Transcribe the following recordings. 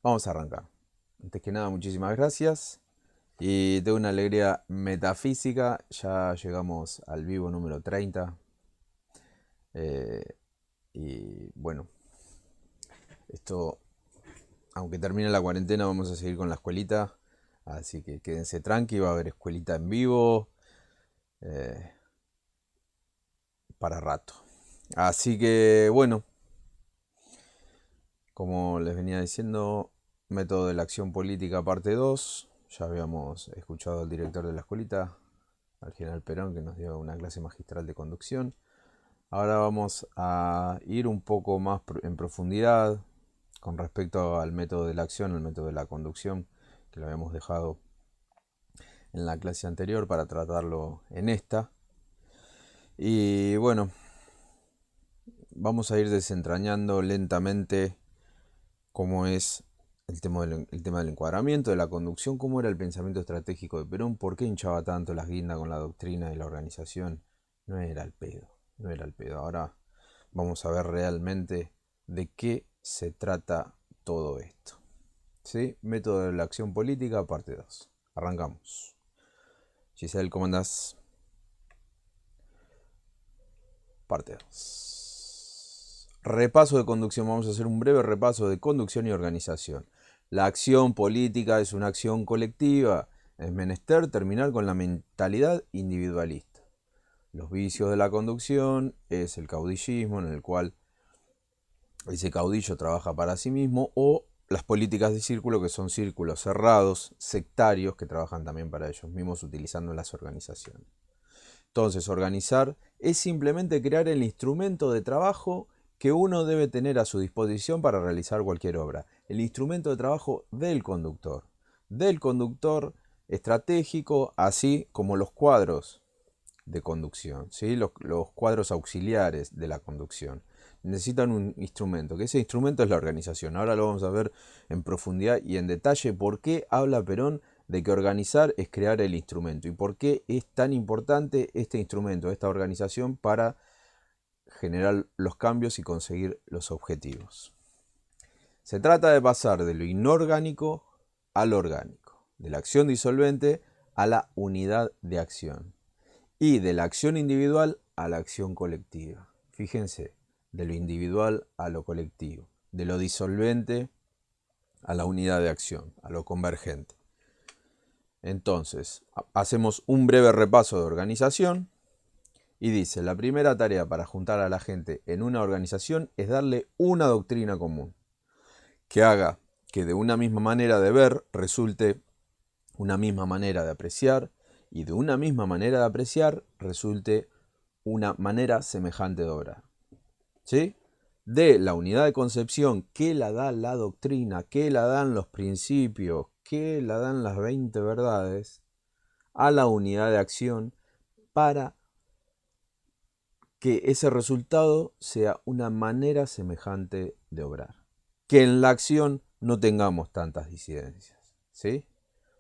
Vamos a arrancar. Antes que nada, muchísimas gracias. Y de una alegría metafísica, ya llegamos al vivo número 30. Eh, y bueno, esto, aunque termine la cuarentena, vamos a seguir con la escuelita. Así que quédense tranqui, va a haber escuelita en vivo eh, para rato. Así que bueno, como les venía diciendo, método de la acción política parte 2. Ya habíamos escuchado al director de la escuelita, al general Perón, que nos dio una clase magistral de conducción. Ahora vamos a ir un poco más en profundidad con respecto al método de la acción, el método de la conducción, que lo habíamos dejado en la clase anterior para tratarlo en esta. Y bueno, vamos a ir desentrañando lentamente cómo es el tema del encuadramiento, de la conducción, cómo era el pensamiento estratégico de Perón, por qué hinchaba tanto las guindas con la doctrina y la organización. No era el pedo, no era el pedo. Ahora vamos a ver realmente de qué se trata todo esto. ¿Sí? Método de la acción política, parte 2. Arrancamos. Giselle, ¿cómo andás? Parte 2. Repaso de conducción. Vamos a hacer un breve repaso de conducción y organización. La acción política es una acción colectiva. Es menester terminar con la mentalidad individualista. Los vicios de la conducción es el caudillismo, en el cual ese caudillo trabaja para sí mismo, o las políticas de círculo, que son círculos cerrados, sectarios, que trabajan también para ellos mismos utilizando las organizaciones. Entonces, organizar es simplemente crear el instrumento de trabajo que uno debe tener a su disposición para realizar cualquier obra. El instrumento de trabajo del conductor estratégico, así como los cuadros de conducción, ¿sí? Los cuadros auxiliares de la conducción. Necesitan un instrumento, que ese instrumento es la organización. Ahora lo vamos a ver en profundidad y en detalle por qué habla Perón de que organizar es crear el instrumento y por qué es tan importante este instrumento, esta organización para generar los cambios y conseguir los objetivos. Se trata de pasar de lo inorgánico al orgánico, de la acción disolvente a la unidad de acción y de la acción individual a la acción colectiva. Fíjense, de lo individual a lo colectivo, de lo disolvente a la unidad de acción, a lo convergente. Entonces, hacemos un breve repaso de organización y dice, la primera tarea para juntar a la gente en una organización es darle una doctrina común, que haga que de una misma manera de ver resulte una misma manera de apreciar y de una misma manera de apreciar resulte una manera semejante de obrar. ¿Sí? De la unidad de concepción que la da la doctrina, que la dan los principios, que la dan las 20 verdades, a la unidad de acción para que ese resultado sea una manera semejante de obrar. Que en la acción no tengamos tantas disidencias. ¿Sí?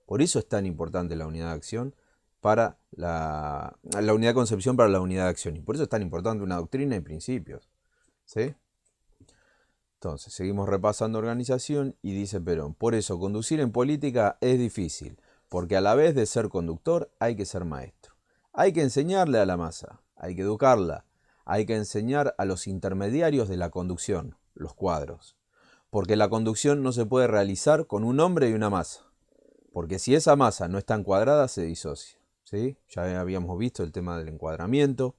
Por eso es tan importante la unidad de acción para la unidad de concepción para la unidad de acción. Y por eso es tan importante una doctrina y principios. ¿Sí? Entonces, seguimos repasando organización y dice Perón, por eso conducir en política es difícil, porque a la vez de ser conductor hay que ser maestro. Hay que enseñarle a la masa, hay que educarla, hay que enseñar a los intermediarios de la conducción, los cuadros. Porque la conducción no se puede realizar con un hombre y una masa. Porque si esa masa no está encuadrada, se disocia. ¿Sí? Ya habíamos visto el tema del encuadramiento,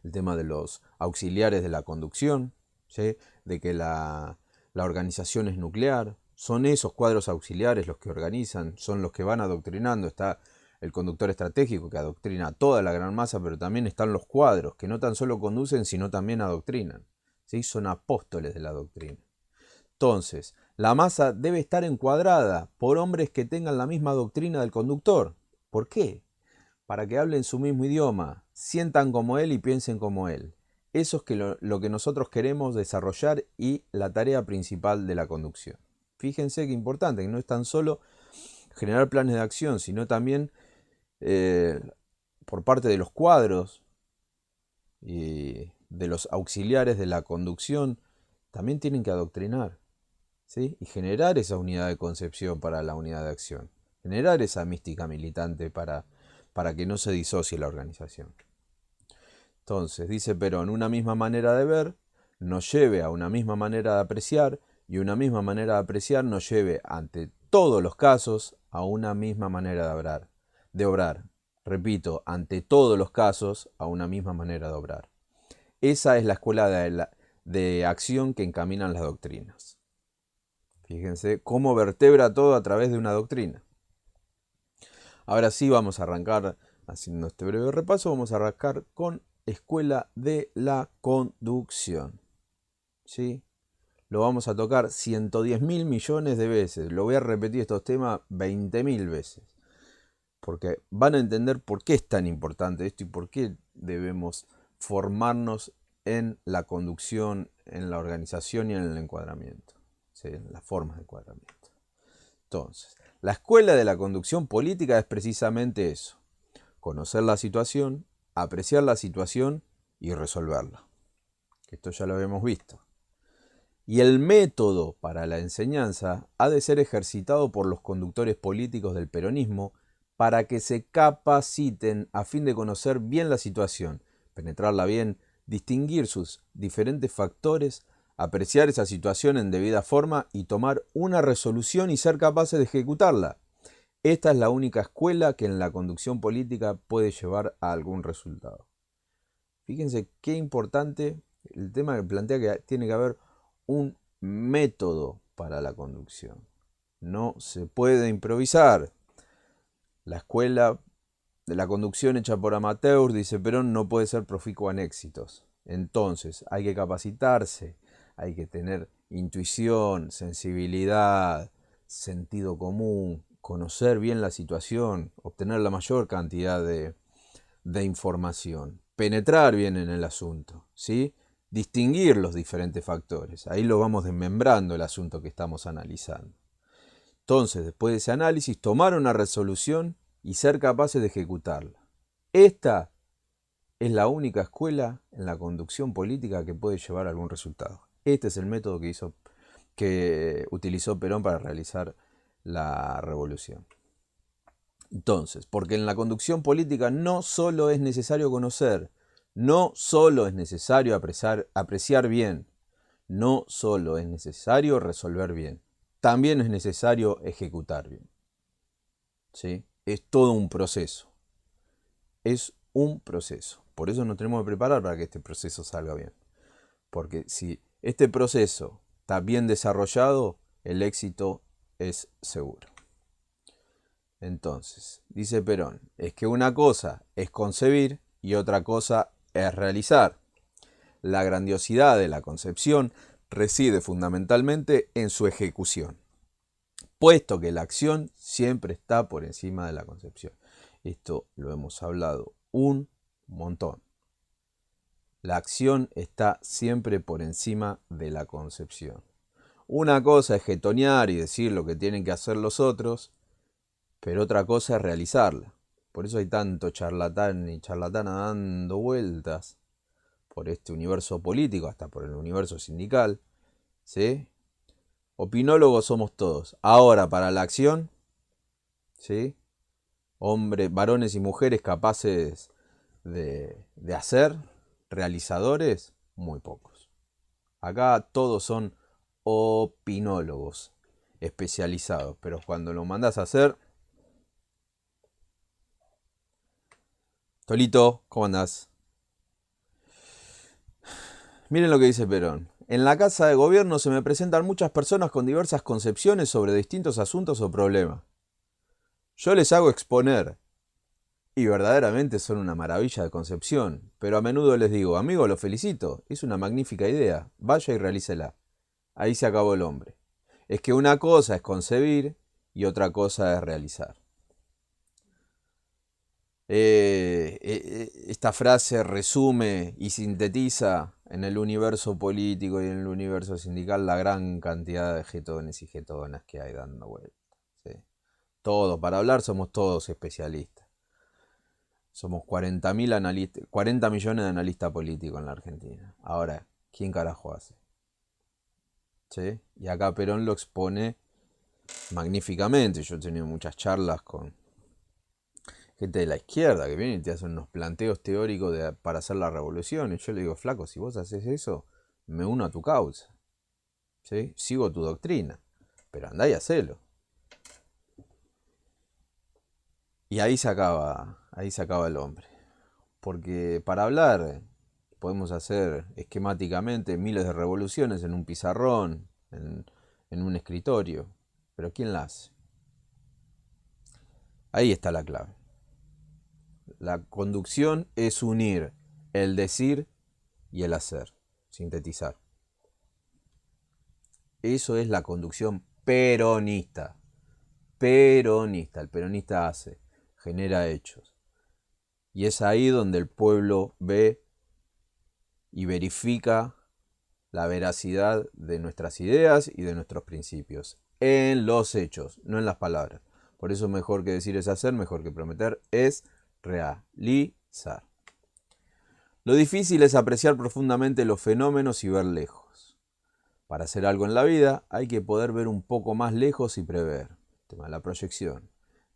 el tema de los auxiliares de la conducción, ¿sí? De que la organización es nuclear. Son esos cuadros auxiliares los que organizan, son los que van adoctrinando. Está el conductor estratégico que adoctrina a toda la gran masa, pero también están los cuadros que no tan solo conducen, sino también adoctrinan. ¿Sí? Son apóstoles de la doctrina. Entonces, la masa debe estar encuadrada por hombres que tengan la misma doctrina del conductor. ¿Por qué? Para que hablen su mismo idioma, sientan como él y piensen como él. Eso es lo que nosotros queremos desarrollar y la tarea principal de la conducción. Fíjense qué importante, que no es tan solo generar planes de acción, sino también eh, por parte de los cuadros y de los auxiliares de la conducción, también tienen que adoctrinar. ¿sí? Y generar esa unidad de concepción para la unidad de acción. Generar esa mística militante para que no se disocie la organización. Entonces, dice Perón, una misma manera de ver nos lleve a una misma manera de apreciar y una misma manera de apreciar nos lleve ante todos los casos a una misma manera de obrar. Repito, ante todos los casos a una misma manera de obrar. Esa es la escuela de acción que encaminan las doctrinas. Fíjense cómo vertebra todo a través de una doctrina. Ahora sí vamos a arrancar, haciendo este breve repaso, vamos a arrancar con escuela de la conducción. ¿Sí? Lo vamos a tocar 110.000 millones de veces. Lo voy a repetir estos temas 20.000 veces. Porque van a entender por qué es tan importante esto y por qué debemos formarnos en la conducción, en la organización y en el encuadramiento. ¿Sí? En las formas de encuadramiento. Entonces, la escuela de la conducción política es precisamente eso. Conocer la situación, apreciar la situación y resolverla. Esto ya lo habíamos visto. Y el método para la enseñanza ha de ser ejercitado por los conductores políticos del peronismo para que se capaciten a fin de conocer bien la situación, penetrarla bien, distinguir sus diferentes factores, apreciar esa situación en debida forma y tomar una resolución y ser capaces de ejecutarla. Esta es la única escuela que en la conducción política puede llevar a algún resultado. Fíjense qué importante el tema que plantea que tiene que haber un método para la conducción. No se puede improvisar. La escuela de la conducción hecha por amateurs, dice Perón, no puede ser proficua en éxitos. Entonces, hay que capacitarse, hay que tener intuición, sensibilidad, sentido común, conocer bien la situación, obtener la mayor cantidad de información, penetrar bien en el asunto, ¿sí? Distinguir los diferentes factores. Ahí lo vamos desmembrando el asunto que estamos analizando. Entonces, después de ese análisis, tomar una resolución y ser capaces de ejecutarla. Esta es la única escuela en la conducción política que puede llevar a algún resultado. Este es el método que utilizó Perón para realizar la revolución. Entonces, porque en la conducción política no solo es necesario conocer, no solo es necesario apreciar bien, no solo es necesario resolver bien, también es necesario ejecutar bien. ¿Sí? Es todo un proceso. Es un proceso. Por eso nos tenemos que preparar para que este proceso salga bien. Porque si este proceso está bien desarrollado, el éxito es seguro. Entonces, dice Perón, es que una cosa es concebir y otra cosa es realizar. La grandiosidad de la concepción reside fundamentalmente en su ejecución, puesto que la acción siempre está por encima de la concepción. Esto lo hemos hablado un montón. La acción está siempre por encima de la concepción. Una cosa es jetonear y decir lo que tienen que hacer los otros, pero otra cosa es realizarla. Por eso hay tanto charlatán y charlatana dando vueltas por este universo político, hasta por el universo sindical. ¿Sí? Opinólogos somos todos. Ahora, para la acción, ¿sí? Hombres, varones y mujeres capaces de hacer, realizadores, muy pocos. Acá todos son opinólogos especializados, pero cuando lo mandas a hacer... Tolito, ¿cómo andás? Miren lo que dice Perón. En la Casa de Gobierno se me presentan muchas personas con diversas concepciones sobre distintos asuntos o problemas. Yo les hago exponer, y verdaderamente son una maravilla de concepción, pero a menudo les digo, amigo, lo felicito, es una magnífica idea, vaya y realícela. Ahí se acabó el hombre. Es que una cosa es concebir y otra cosa es realizar. Esta frase resume y sintetiza en el universo político y en el universo sindical la gran cantidad de jetones y jetonas que hay dando vueltas. ¿Sí? Todos, para hablar somos todos especialistas. Somos 40 millones de analistas políticos en la Argentina. Ahora, ¿quién carajo hace? ¿sí? Y acá Perón lo expone magníficamente. Yo he tenido muchas charlas con gente de la izquierda que viene y te hacen unos planteos teóricos para hacer la revolución. Y yo le digo, flaco, si vos haces eso, me uno a tu causa, ¿sí? Sigo tu doctrina, pero andá y hacelo. Y ahí se acaba el hombre. Porque para hablar podemos hacer esquemáticamente miles de revoluciones en un pizarrón, en un escritorio. Pero ¿quién las hace? Ahí está la clave. La conducción es unir el decir y el hacer. Sintetizar. Eso es la conducción peronista. Peronista. El peronista hace, genera hechos. Y es ahí donde el pueblo ve y verifica la veracidad de nuestras ideas y de nuestros principios. En los hechos, no en las palabras. Por eso mejor que decir es hacer, mejor que prometer es realizar. Lo difícil es apreciar profundamente los fenómenos y ver lejos. Para hacer algo en la vida hay que poder ver un poco más lejos y prever. El tema de la proyección.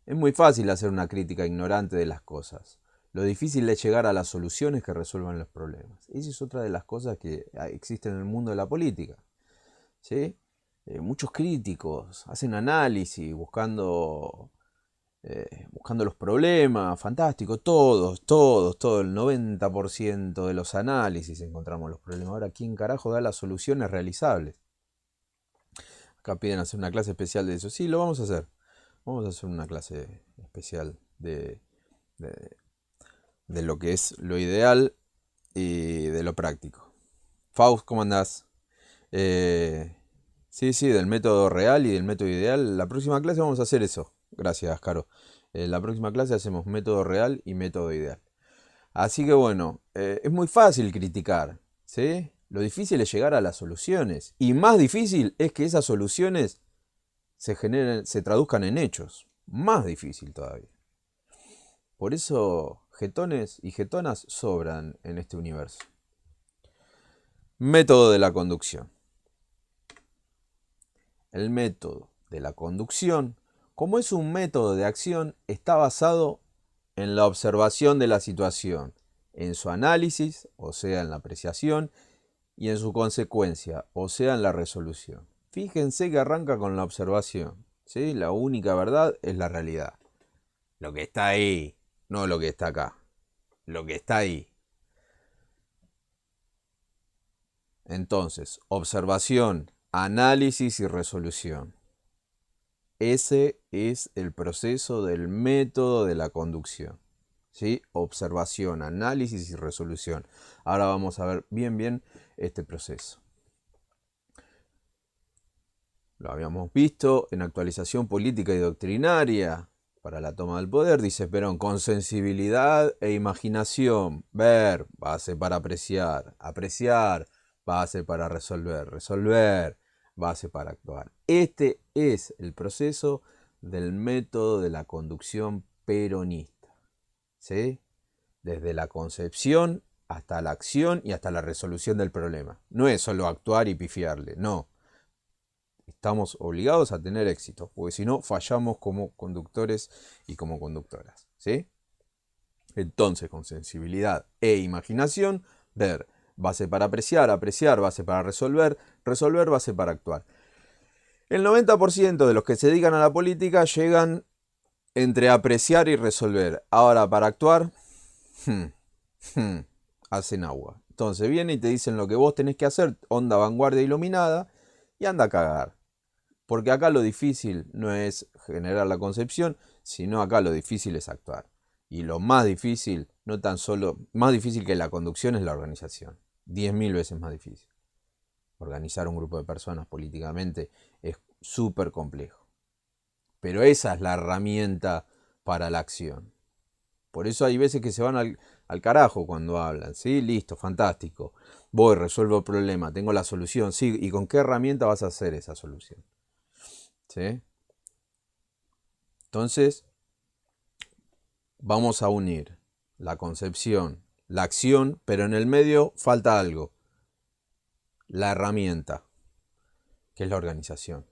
Es muy fácil hacer una crítica ignorante de las cosas. Lo difícil es llegar a las soluciones que resuelvan los problemas. Esa es otra de las cosas que existen en el mundo de la política. ¿Sí? Muchos críticos hacen análisis buscando los problemas, fantástico, todo, el 90% de los análisis encontramos los problemas. Ahora, ¿quién carajo da las soluciones realizables? Acá piden hacer una clase especial de eso. Sí, lo vamos a hacer. Vamos a hacer una clase especial de, de lo que es lo ideal y de lo práctico. Faust, ¿cómo andás? Sí, del método real y del método ideal. La próxima clase vamos a hacer eso. Gracias, Caro. La próxima clase hacemos método real y método ideal. Así que bueno, es muy fácil criticar, ¿sí? Lo difícil es llegar a las soluciones. Y más difícil es que esas soluciones se traduzcan en hechos. Más difícil todavía. Por eso jetones y jetonas sobran en este universo. Método de la conducción. El método de la conducción, como es un método de acción, está basado en la observación de la situación, en su análisis, o sea, en la apreciación, y en su consecuencia, o sea, en la resolución. Fíjense que arranca con la observación, ¿sí? La única verdad es la realidad. Lo que está ahí, no lo que está acá. Lo que está ahí. Entonces, observación, análisis y resolución. Ese es el proceso del método de la conducción. ¿Sí? Observación, análisis y resolución. Ahora vamos a ver bien este proceso. Lo habíamos visto en actualización política y doctrinaria para la toma del poder, dice Perón, con sensibilidad e imaginación. Ver, base para apreciar. Apreciar, base para resolver. Resolver, base para actuar. Este es el proceso del método de la conducción peronista. ¿Sí? Desde la concepción hasta la acción y hasta la resolución del problema. No es solo actuar y pifiarle, no. Estamos obligados a tener éxito, porque si no fallamos como conductores y como conductoras. ¿Sí? Entonces, con sensibilidad e imaginación, ver, base para apreciar, apreciar, base para resolver, resolver, base para actuar. El 90% de los que se dedican a la política llegan entre apreciar y resolver. Ahora, para actuar, hacen agua. Entonces vienen y te dicen lo que vos tenés que hacer, onda vanguardia iluminada, y anda a cagar. Porque acá lo difícil no es generar la concepción, sino acá lo difícil es actuar. Y lo más difícil, no tan solo, más difícil que la conducción es la organización. 10.000 veces más difícil. Organizar un grupo de personas políticamente es súper complejo. Pero esa es la herramienta para la acción. Por eso hay veces que se van al carajo cuando hablan. ¿Sí? Listo, fantástico. Voy, resuelvo el problema, tengo la solución. Sí, ¿y con qué herramienta vas a hacer esa solución? ¿Sí? Entonces, vamos a unir la concepción, la acción, pero en el medio falta algo. La herramienta. que es la organización.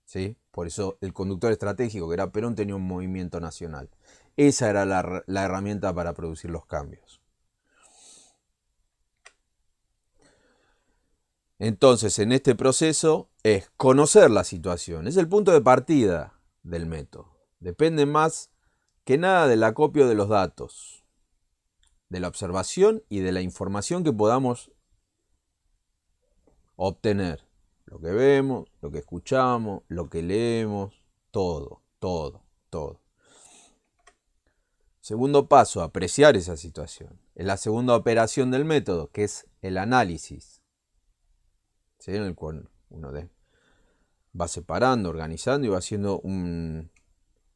¿Sí? Por eso el conductor estratégico, que era Perón, tenía un movimiento nacional. Esa era la herramienta para producir los cambios. Entonces, en este proceso es conocer la situación. Es el punto de partida del método. Depende más que nada del acopio de los datos, de la observación y de la información que podamos obtener. Lo que vemos, lo que escuchamos, lo que leemos, todo. Segundo paso, apreciar esa situación. Es la segunda operación del método, que es el análisis. ¿Sí? En el cual uno va separando, organizando y va haciendo una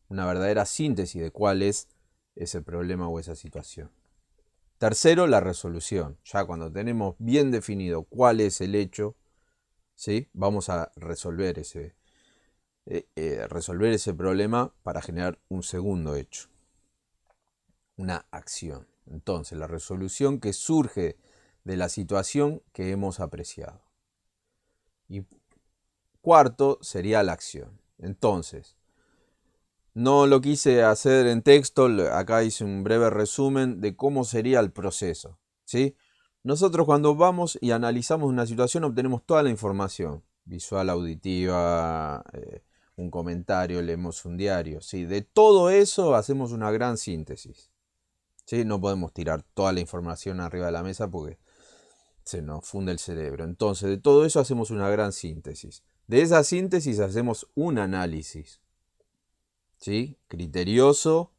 verdadera síntesis de cuál es ese problema o esa situación. Tercero, la resolución. Ya cuando tenemos bien definido cuál es el hecho, ¿sí? Vamos a resolver ese problema para generar un segundo hecho, una acción. Entonces, la resolución que surge de la situación que hemos apreciado. Y cuarto sería la acción. Entonces, no lo quise hacer en texto, acá hice un breve resumen de cómo sería el proceso, ¿sí? Nosotros cuando vamos y analizamos una situación obtenemos toda la información, visual, auditiva, un comentario, leemos un diario, ¿sí? De todo eso hacemos una gran síntesis, ¿sí? No podemos tirar toda la información arriba de la mesa porque se nos funde el cerebro. Entonces, de todo eso hacemos una gran síntesis. De esa síntesis hacemos un análisis, ¿sí? Criterioso,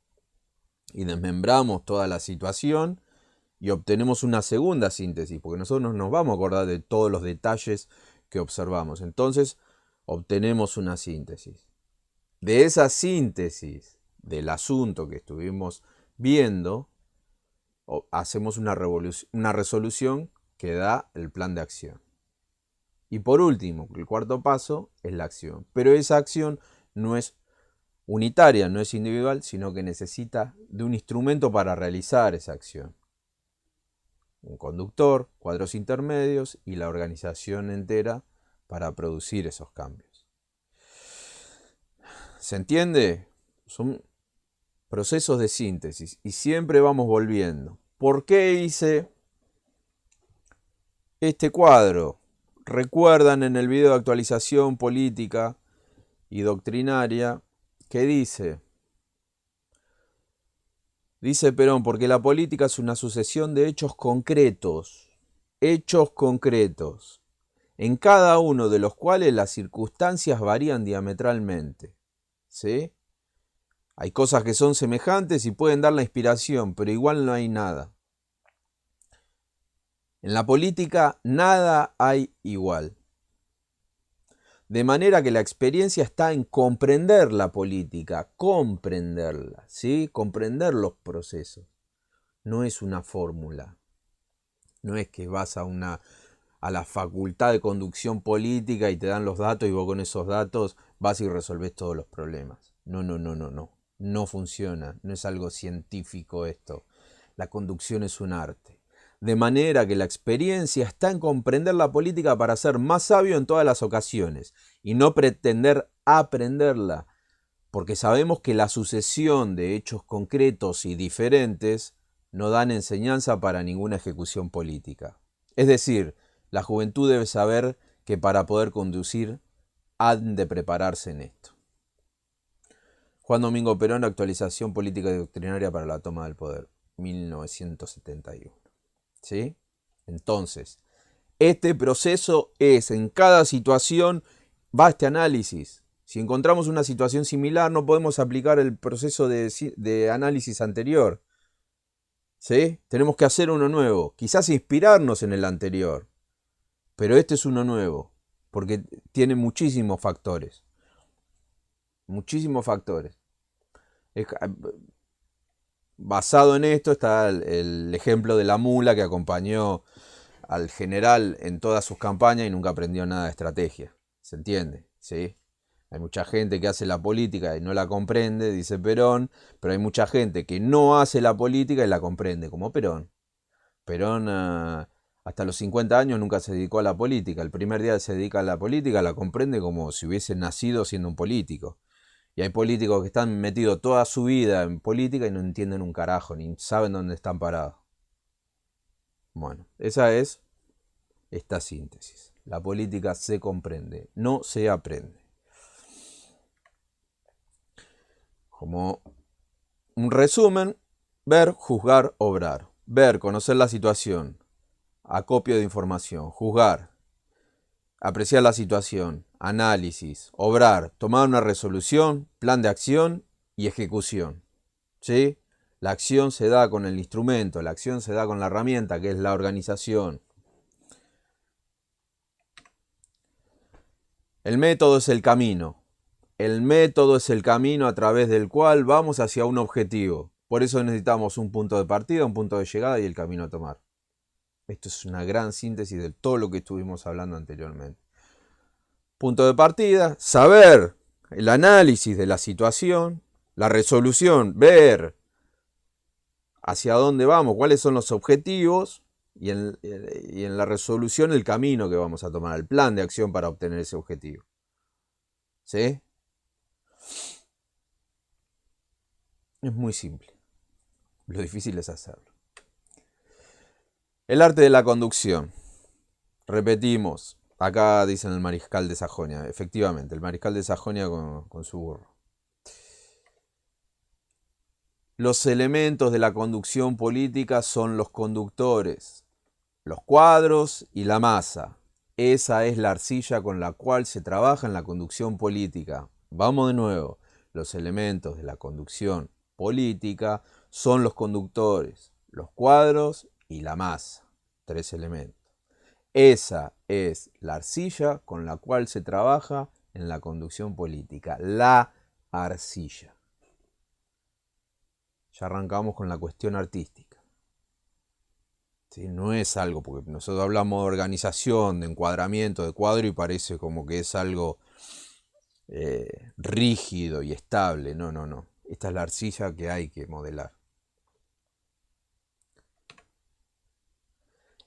y desmembramos toda la situación y obtenemos una segunda síntesis, porque nosotros nos vamos a acordar de todos los detalles que observamos. Entonces, obtenemos una síntesis. De esa síntesis del asunto que estuvimos viendo, hacemos una resolución que da el plan de acción. Y por último, el cuarto paso es la acción. Pero esa acción no es unitaria, no es individual, sino que necesita de un instrumento para realizar esa acción. Un conductor, cuadros intermedios y la organización entera para producir esos cambios. ¿Se entiende? Son procesos de síntesis y siempre vamos volviendo. ¿Por qué hice este cuadro? Recuerdan en el video de actualización política y doctrinaria que dice Perón, porque la política es una sucesión de hechos concretos, en cada uno de los cuales las circunstancias varían diametralmente, ¿sí? Hay cosas que son semejantes y pueden dar la inspiración, pero igual no hay nada. En la política nada hay igual. De manera que la experiencia está en comprender la política, comprenderla, ¿sí? Comprender los procesos. No es una fórmula. No es que vas a la facultad de conducción política y te dan los datos y vos con esos datos vas y resolvés todos los problemas. No. No funciona. No es algo científico esto. La conducción es un arte. De manera que la experiencia está en comprender la política para ser más sabio en todas las ocasiones y no pretender aprenderla, porque sabemos que la sucesión de hechos concretos y diferentes no dan enseñanza para ninguna ejecución política. Es decir, la juventud debe saber que para poder conducir han de prepararse en esto. Juan Domingo Perón, actualización política y doctrinaria para la toma del poder, 1971. ¿Sí? Entonces, este proceso es en cada situación, va este análisis. Si encontramos una situación similar, no podemos aplicar el proceso de análisis anterior. ¿Sí? Tenemos que hacer uno nuevo. Quizás inspirarnos en el anterior. Pero este es uno nuevo. Porque tiene muchísimos factores. Muchísimos factores. Basado en esto está el ejemplo de la mula que acompañó al general en todas sus campañas y nunca aprendió nada de estrategia. ¿Se entiende? ¿Sí? Hay mucha gente que hace la política y no la comprende, dice Perón, pero hay mucha gente que no hace la política y la comprende, como Perón. Perón hasta los 50 años nunca se dedicó a la política. El primer día que se dedica a la política la comprende como si hubiese nacido siendo un político. Y hay políticos que están metidos toda su vida en política y no entienden un carajo, ni saben dónde están parados. Bueno, esa es esta síntesis. La política se comprende, no se aprende. Como un resumen, ver, juzgar, obrar. Ver, conocer la situación, acopio de información, juzgar, apreciar la situación, análisis, obrar, tomar una resolución, plan de acción y ejecución. ¿Sí? La acción se da con el instrumento, la acción se da con la herramienta que es la organización. El método es el camino. El método es el camino a través del cual vamos hacia un objetivo. Por eso necesitamos un punto de partida, un punto de llegada y el camino a tomar. Esto es una gran síntesis de todo lo que estuvimos hablando anteriormente. Punto de partida, saber el análisis de la situación, la resolución, ver hacia dónde vamos, cuáles son los objetivos y en la resolución el camino que vamos a tomar, el plan de acción para obtener ese objetivo. ¿Sí? Es muy simple. Lo difícil es hacerlo. El arte de la conducción. Repetimos. Acá dicen el mariscal de Sajonia. Efectivamente, el mariscal de Sajonia con su burro. Los elementos de la conducción política son los conductores, los cuadros y la masa. Esa es la arcilla con la cual se trabaja en la conducción política. Vamos de nuevo. Los elementos de la conducción política son los conductores, los cuadros y la masa. 3 elementos. Esa es la arcilla con la cual se trabaja en la conducción política. La arcilla. Ya arrancamos con la cuestión artística. ¿Sí? No es algo, porque nosotros hablamos de organización, de encuadramiento, de cuadro y parece como que es algo rígido y estable. No, no, no. Esta es la arcilla que hay que modelar.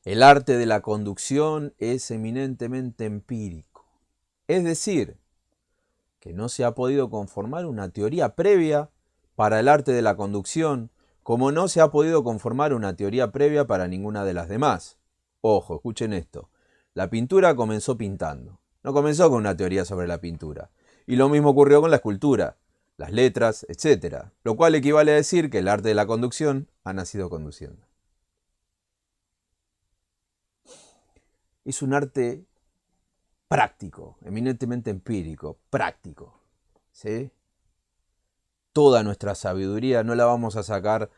El arte de la conducción es eminentemente empírico. Es decir, que no se ha podido conformar una teoría previa para el arte de la conducción, como no se ha podido conformar una teoría previa para ninguna de las demás. Ojo, escuchen esto. La pintura comenzó pintando. No comenzó con una teoría sobre la pintura. Y lo mismo ocurrió con la escultura, las letras, etc. Lo cual equivale a decir que el arte de la conducción ha nacido conduciendo. Es un arte práctico, eminentemente empírico, práctico. ¿Sí? Toda nuestra sabiduría no la vamos a sacar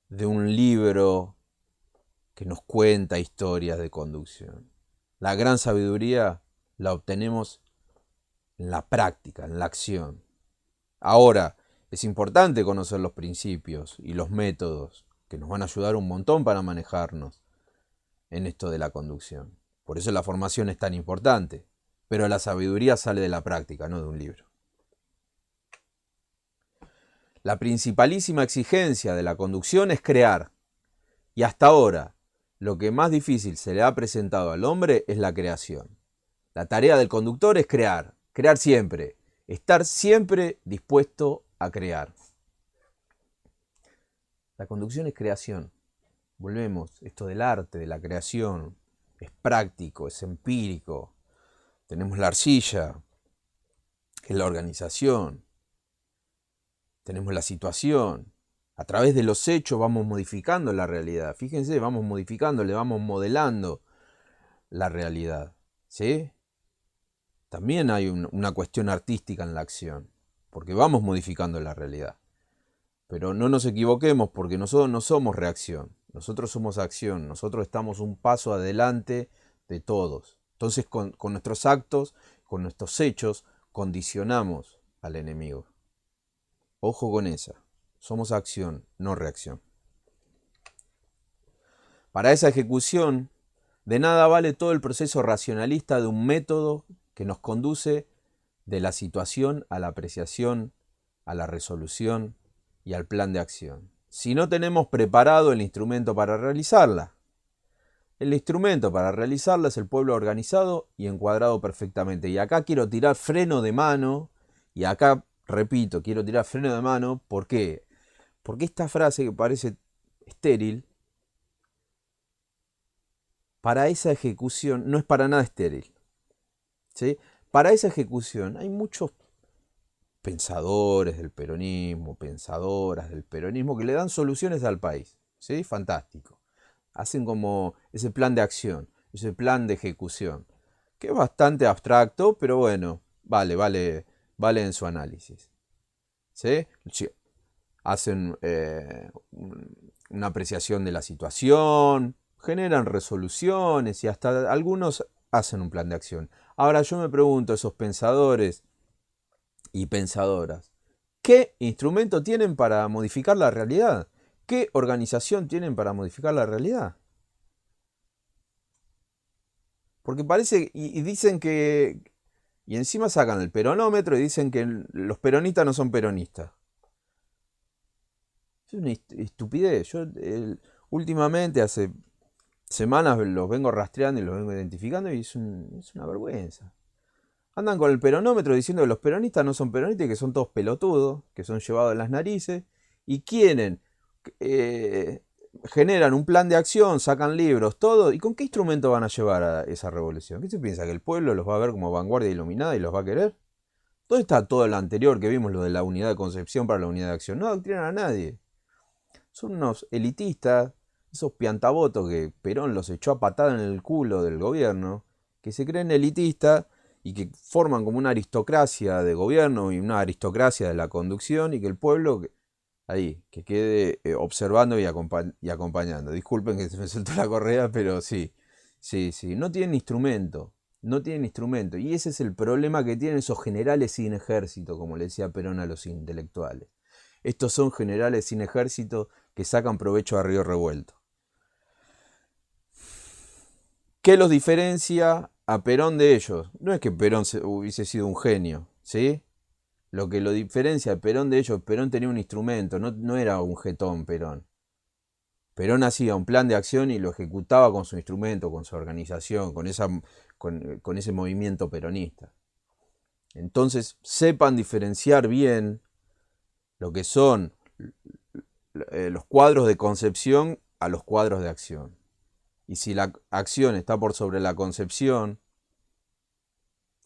de un libro que nos cuenta historias de conducción. La gran sabiduría la obtenemos en la práctica, en la acción. Ahora, es importante conocer los principios y los métodos que nos van a ayudar un montón para manejarnos en esto de la conducción. Por eso la formación es tan importante. Pero la sabiduría sale de la práctica, no de un libro. La principalísima exigencia de la conducción es crear. Y hasta ahora, lo que más difícil se le ha presentado al hombre es la creación. La tarea del conductor es crear siempre, estar siempre dispuesto a crear. La conducción es creación. Volvemos, esto del arte, de la creación, es práctico, es empírico. Tenemos la arcilla, que es la organización. Tenemos la situación. A través de los hechos vamos modificando la realidad. Fíjense, vamos modificando, le vamos modelando la realidad. ¿Sí? También hay una cuestión artística en la acción, porque vamos modificando la realidad. Pero no nos equivoquemos, porque nosotros no somos reacción, nosotros somos acción, nosotros estamos un paso adelante de todos. Entonces con nuestros actos, con nuestros hechos, condicionamos al enemigo. Ojo con esa, somos acción, no reacción. Para esa ejecución, de nada vale todo el proceso racionalista de un método que nos conduce de la situación a la apreciación, a la resolución y al plan de acción, si no tenemos preparado el instrumento para realizarla. El instrumento para realizarla es el pueblo organizado y encuadrado perfectamente. Y acá quiero tirar freno de mano, y acá, repito, quiero tirar freno de mano, ¿por qué? Porque esta frase que parece estéril, para esa ejecución no es para nada estéril. ¿Sí? Para esa ejecución hay muchos pensadores del peronismo, pensadoras del peronismo que le dan soluciones al país. ¿Sí? Fantástico. Hacen como ese plan de acción, ese plan de ejecución, que es bastante abstracto, pero bueno, vale en su análisis. ¿Sí? Hacen una apreciación de la situación, generan resoluciones y hasta algunos hacen un plan de acción. Ahora yo me pregunto, esos pensadores y pensadoras, ¿qué instrumento tienen para modificar la realidad? ¿Qué organización tienen para modificar la realidad? Porque parece, y dicen que, y encima sacan el peronómetro y dicen que los peronistas no son peronistas. Es una estupidez. Yo últimamente, hace semanas, los vengo rastreando y los vengo identificando y es una vergüenza. Andan con el peronómetro diciendo que los peronistas no son peronistas y que son todos pelotudos, que son llevados en las narices y quieren, eh, generan un plan de acción, sacan libros, todo. ¿Y con qué instrumento van a llevar a esa revolución? ¿Qué se piensa? ¿Que el pueblo los va a ver como vanguardia iluminada y los va a querer? ¿Dónde está todo lo anterior que vimos, lo de la unidad de concepción para la unidad de acción? No adoctrinan a nadie. Son unos elitistas, esos piantabotos que Perón los echó a patada en el culo del gobierno, que se creen elitistas y que forman como una aristocracia de gobierno y una aristocracia de la conducción y que el pueblo ahí, que quede observando y acompañando. Disculpen que se me soltó la correa, pero sí, sí, no tienen instrumento, no tienen instrumento. Y ese es el problema que tienen esos generales sin ejército, como le decía Perón a los intelectuales. Estos son generales sin ejército que sacan provecho a río revuelto. ¿Qué los diferencia a Perón de ellos? No es que Perón hubiese sido un genio, ¿sí? Lo que lo diferencia a Perón de ellos, Perón tenía un instrumento, no era un jetón Perón. Perón hacía un plan de acción y lo ejecutaba con su instrumento, con su organización, con ese movimiento peronista. Entonces, sepan diferenciar bien lo que son los cuadros de concepción a los cuadros de acción. Y si la acción está por sobre la concepción,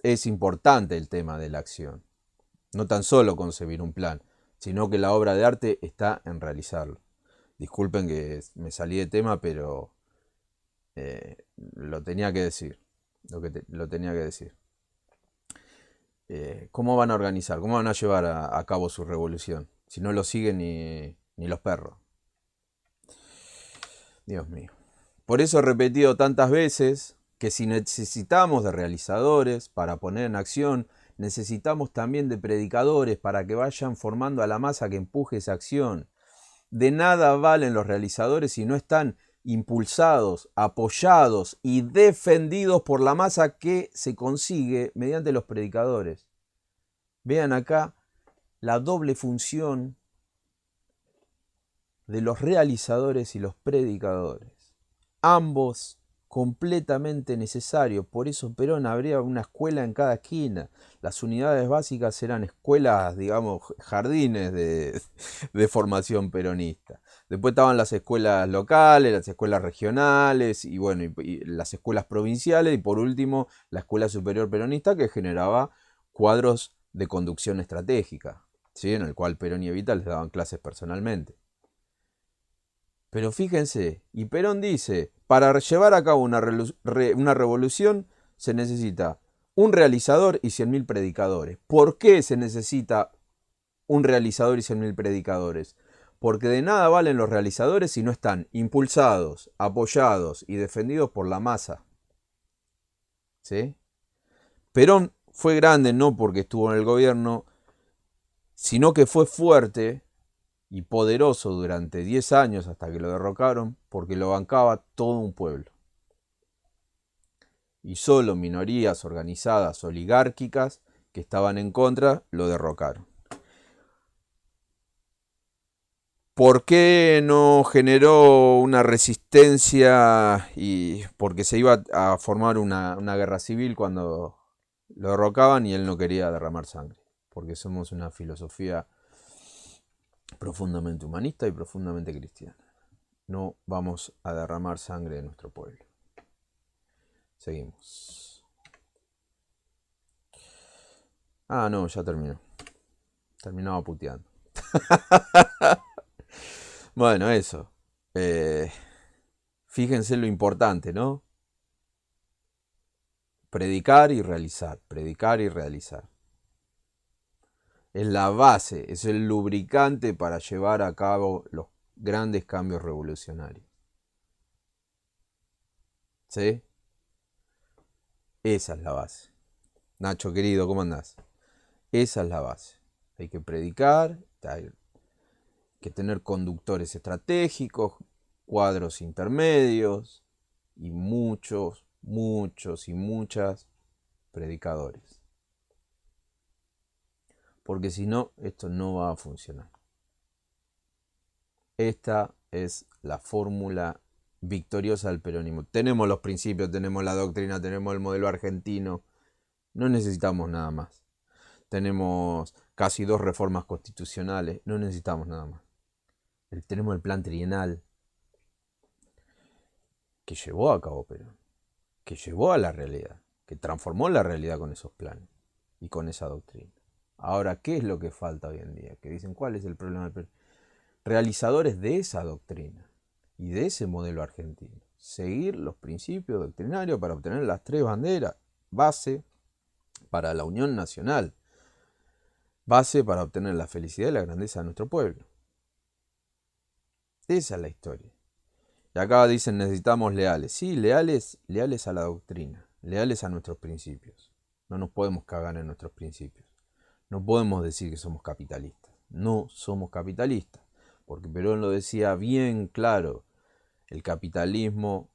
es importante el tema de la acción. No tan solo concebir un plan, sino que la obra de arte está en realizarlo. Disculpen que me salí de tema, pero lo tenía que decir. Lo tenía que decir. ¿Cómo van a organizar? ¿Cómo van a llevar a cabo su revolución? Si no lo siguen ni los perros. Dios mío. Por eso he repetido tantas veces que si necesitamos de realizadores para poner en acción, necesitamos también de predicadores para que vayan formando a la masa que empuje esa acción. De nada valen los realizadores si no están impulsados, apoyados y defendidos por la masa que se consigue mediante los predicadores. Vean acá la doble función de los realizadores y los predicadores. Ambos completamente necesarios. Por eso Perón abría una escuela en cada esquina. Las unidades básicas eran escuelas, digamos, jardines de formación peronista. Después estaban las escuelas locales, las escuelas regionales y bueno, y las escuelas provinciales y por último la escuela superior peronista que generaba cuadros de conducción estratégica, ¿sí? En el cual Perón y Evita les daban clases personalmente. Pero fíjense, y Perón dice, para llevar a cabo una revolución se necesita un realizador y 100.000 predicadores. ¿Por qué se necesita un realizador y 100.000 predicadores? Porque de nada valen los realizadores si no están impulsados, apoyados y defendidos por la masa. ¿Sí? Perón fue grande no porque estuvo en el gobierno, sino que fue fuerte y poderoso durante 10 años hasta que lo derrocaron, porque lo bancaba todo un pueblo. Y solo minorías organizadas oligárquicas que estaban en contra lo derrocaron. ¿Por qué no generó una resistencia y porque se iba a formar una guerra civil cuando lo derrocaban y él no quería derramar sangre? Porque somos una filosofía profundamente humanista y profundamente cristiana. No vamos a derramar sangre de nuestro pueblo. Seguimos. Ah, no, ya terminó. Terminaba puteando. Bueno, eso. Eh, Fíjense lo importante, ¿no? Predicar y realizar. Predicar y realizar. Es la base, es el lubricante para llevar a cabo los grandes cambios revolucionarios. ¿Sí? Esa es la base. Nacho, querido, ¿cómo andás? Esa es la base. Hay que predicar, hay que tener conductores estratégicos, cuadros intermedios y muchos, muchos y muchas predicadores. Porque si no, esto no va a funcionar. Esta es la fórmula victoriosa del peronismo. Tenemos los principios, tenemos la doctrina, tenemos el modelo argentino. No necesitamos nada más. Tenemos casi 2 reformas constitucionales. No necesitamos nada más. Tenemos el plan trienal que llevó a cabo Perón, que llevó a la realidad, que transformó la realidad con esos planes y con esa doctrina. Ahora, ¿qué es lo que falta hoy en día? Que dicen, ¿cuál es el problema del Perón? Realizadores de esa doctrina y de ese modelo argentino. Seguir los principios doctrinarios para obtener las 3 banderas, base para la unión nacional, base para obtener la felicidad y la grandeza de nuestro pueblo. Esa es la historia. Y acá dicen necesitamos leales. Sí, leales, leales a la doctrina, leales a nuestros principios. No nos podemos cagar en nuestros principios. No podemos decir que somos capitalistas. No somos capitalistas. Porque Perón lo decía bien claro. El capitalismo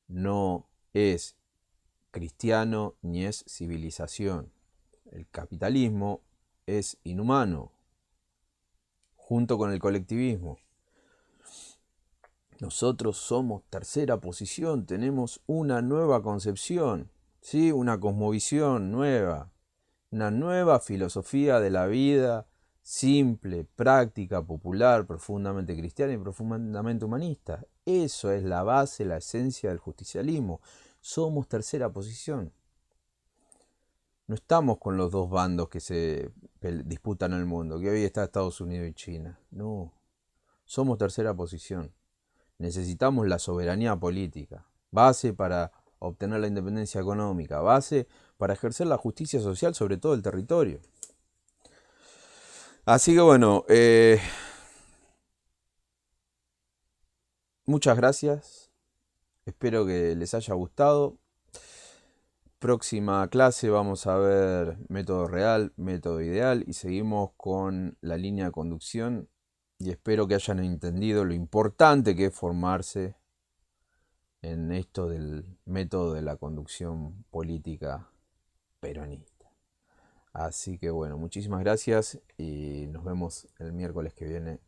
no es cristiano ni es civilización. El capitalismo es inhumano, junto con el colectivismo. Nosotros somos tercera posición, tenemos una nueva concepción, ¿sí? Una cosmovisión nueva, una nueva filosofía de la vida, simple, práctica, popular, profundamente cristiana y profundamente humanista. Eso es la base, la esencia del justicialismo. Somos tercera posición. No estamos con los 2 bandos que se disputan el mundo, que hoy está Estados Unidos y China. No, somos tercera posición. Necesitamos la soberanía política, base para obtener la independencia económica, base para ejercer la justicia social sobre todo el territorio. Así que bueno, muchas gracias, espero que les haya gustado. Próxima clase vamos a ver método real, método ideal y seguimos con la línea de conducción y espero que hayan entendido lo importante que es formarse en esto del método de la conducción política peronista. Así que bueno, muchísimas gracias y nos vemos el miércoles que viene